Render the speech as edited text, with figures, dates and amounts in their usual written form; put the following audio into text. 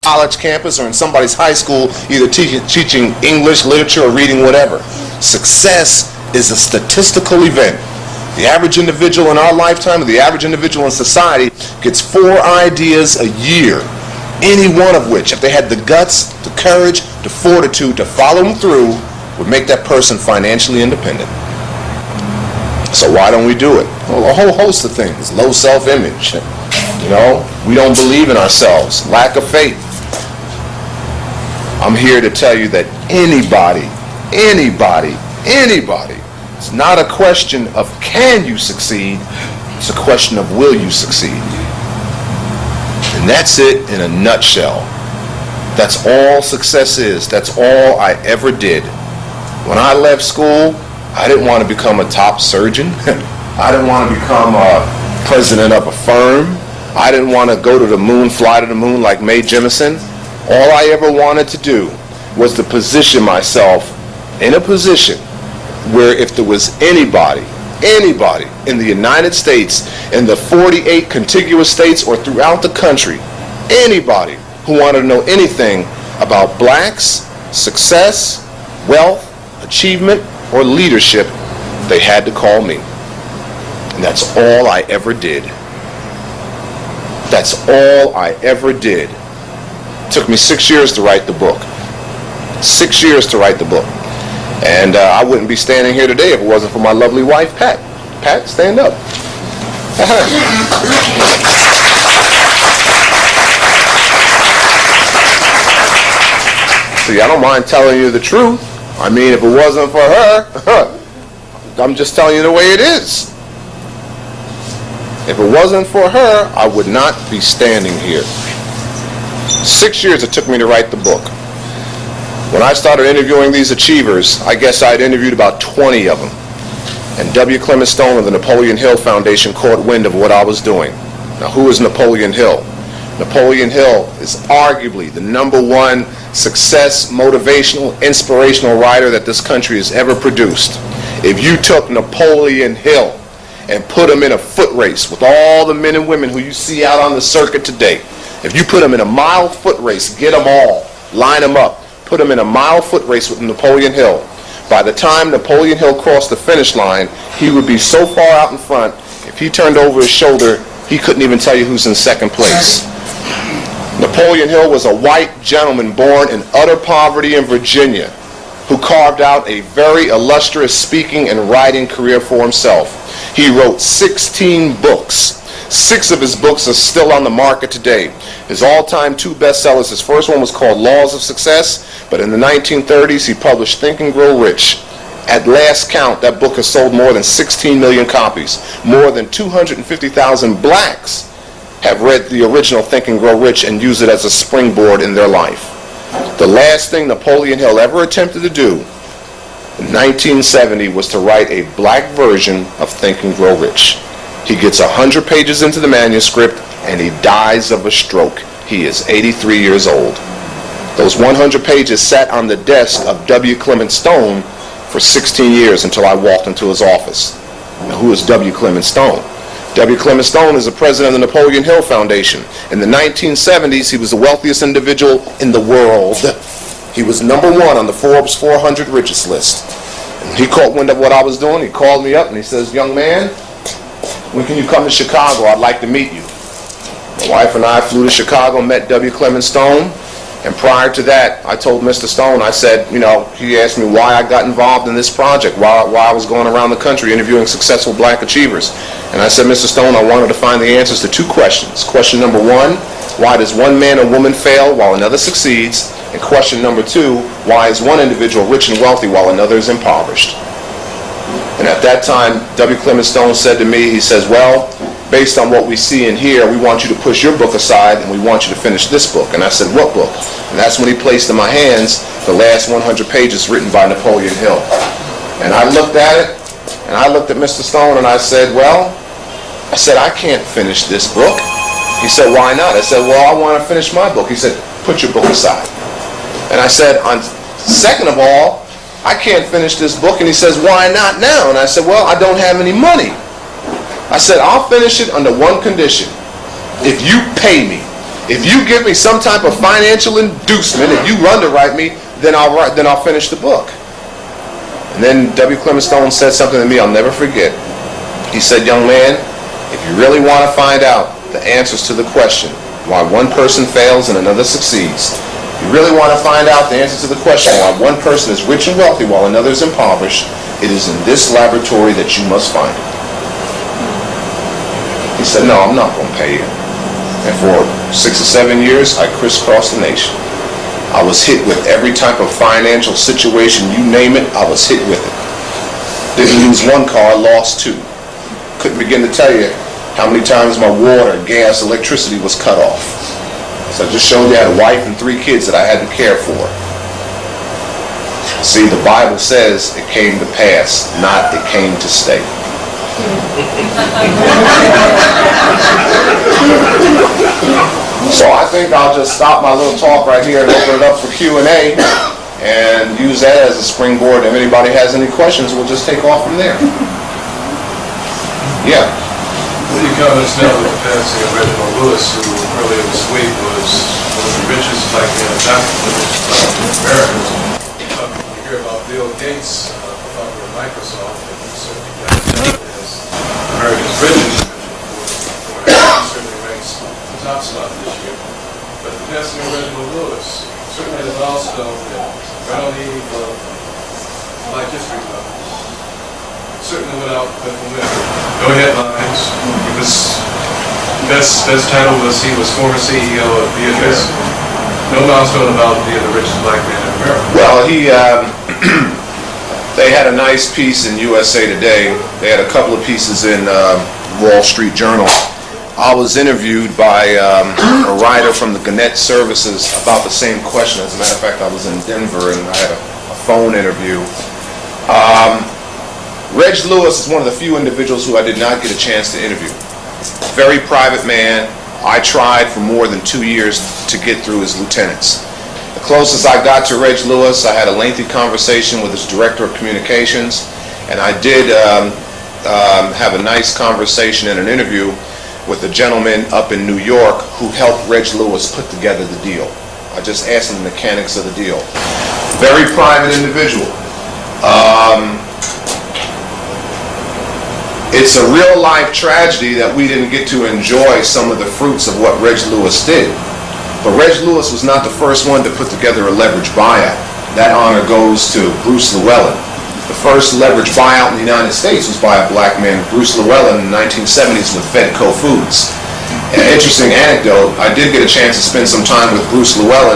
college campus or in somebody's high school, either teaching English, literature, or reading whatever. Success is a statistical event. The average individual in our lifetime, or the average individual in society, gets 4 ideas a year, any one of which, if they had the guts, the courage, the fortitude to follow them through, would make that person financially independent. So why don't we do it? Well, a whole host of things. Low self-image. You know, we don't believe in ourselves. Lack of faith. I'm here to tell you that anybody, it's not a question of can you succeed, it's a question of will you succeed. And that's it in a nutshell. That's all success is. That's all I ever did. When I left school, I didn't want to become a top surgeon. I didn't want to become a president of a firm. I didn't want to go to the moon, fly to the moon like Mae Jemison. All I ever wanted to do was to position myself in a position where if there was anybody in the United States, in the 48 contiguous states or throughout the country, anybody who wanted to know anything about blacks, success, wealth, achievement, or leadership, they had to call me. And that's all I ever did. That's all I ever did. It took me 6 years to write the book. 6 years to write the book. And I wouldn't be standing here today if it wasn't for my lovely wife, Pat. Pat, stand up. See, I don't mind telling you the truth. I mean, if it wasn't for her, I'm just telling you the way it is. If it wasn't for her, I would not be standing here. 6 years it took me to write the book. When I started interviewing these achievers, I guess I'd interviewed about 20 of them. And W. Clement Stone of the Napolean Hill Foundation caught wind of what I was doing. Now, who is Napolean Hill? Napolean Hill is arguably the #1 success, motivational, inspirational writer that this country has ever produced. If you took Napoleon Hill and put him in a foot race with all the men and women who you see out on the circuit today, if you put him in a mile foot race, get them all, line them up, put him in a mile foot race with Napoleon Hill, by the time Napoleon Hill crossed the finish line, he would be so far out in front, if he turned over his shoulder, he couldn't even tell you who's in second place. Napoleon Hill was a white gentleman born in utter poverty in Virginia who carved out a very illustrious speaking and writing career for himself. He wrote 16 books. 6 of his books are still on the market today. His all-time 2 bestsellers, his first one was called Laws of Success, but in the 1930s he published Think and Grow Rich. At last count, that book has sold more than 16 million copies. More than 250,000 blacks have read the original Think and Grow Rich and use it as a springboard in their life. The last thing Napoleon Hill ever attempted to do in 1970 was to write a black version of Think and Grow Rich. He gets 100 pages into the manuscript and he dies of a stroke. He is 83 years old. Those 100 pages sat on the desk of W. Clement Stone for 16 years until I walked into his office. Now, who is W. Clement Stone? W. Clement Stone is the president of the Napoleon Hill Foundation. In the 1970s, he was the wealthiest individual in the world. He was #1 on the Forbes 400 richest list. And he caught wind of what I was doing. He called me up and he says, "Young man, when can you come to Chicago? I'd like to meet you." My wife and I flew to Chicago, met W. Clement Stone. And prior to that, I told Mr. Stone, I said, you know, he asked me why I got involved in this project, why I was going around the country interviewing successful black achievers. And I said, Mr. Stone, I wanted to find the answers to 2 questions. Question number 1, why does one man or woman fail while another succeeds? And question number 2, why is one individual rich and wealthy while another is impoverished? And at that time, W. Clement Stone said to me, he says, well, based on what we see and hear, we want you to push your book aside and we want you to finish this book. And I said, what book? And that's when he placed in my hands the last 100 pages written by Napoleon Hill. And I looked at it, and I looked at Mr. Stone, and I said, well, I can't finish this book. He said, why not? I said, well, I want to finish my book. He said, put your book aside. And I said, second of all, I can't finish this book. And he says, why not now? And I said, well, I don't have any money. I said, I'll finish it under one condition. If you pay me, If you give me some type of financial inducement, if you underwrite me, then I'll finish the book. And then W. Clement Stone said something to me I'll never forget. He said, young man, if you really want to find out the answers to the question why one person fails and another succeeds, if you really want to find out the answer to the question why one person is rich and wealthy while another is impoverished, it is in this laboratory that you must find it. He said, no, I'm not going to pay you. And for 6 or 7 years, I crisscrossed the nation. I was hit with every type of financial situation, you name it, I was hit with it. Didn't lose one car, lost 2. Couldn't begin to tell you how many times my water, gas, electricity was cut off. So I just showed you I had a wife and 3 kids that I had to care for. See, the Bible says it came to pass, not it came to stay. So I think I'll just stop my little talk right here and open it up for Q&A and use that as a springboard. If anybody has any questions, we'll just take off from there. Yeah. What do you comments now with the passing of Reginald Lewis, who earlier this week was one of the richest black men, not the richest black men in America. You hear about Bill Gates, the founder of Microsoft, and he certainly got it as America's richest individual. He certainly ranks the top spot this year. But the passing of Reginald Lewis certainly is a milestone that not only of Black History Month, certainly went out with no headlines. He was best title was he was former CEO of BFS. No milestone about being the richest black man in America. Well, they had a nice piece in USA Today. They had a couple of pieces in Wall Street Journal. I was interviewed by a writer from the Gannett Services about the same question. As a matter of fact, I was in Denver and I had a phone interview. Reg Lewis is one of the few individuals who I did not get a chance to interview. Very private man. I tried for more than 2 years to get through his lieutenants. The closest I got to Reg Lewis, I had a lengthy conversation with his director of communications, and I did have a nice conversation and an interview with a gentleman up in New York who helped Reg Lewis put together the deal. I just asked him the mechanics of the deal. Very private individual. It's a real-life tragedy that we didn't get to enjoy some of the fruits of what Reg Lewis did. But Reg Lewis was not the first one to put together a leverage buyout. That honor goes to Bruce Llewellyn. The first leverage buyout in the United States was by a black man, Bruce Llewellyn, in the 1970s with Fedco Foods. An interesting anecdote, I did get a chance to spend some time with Bruce Llewellyn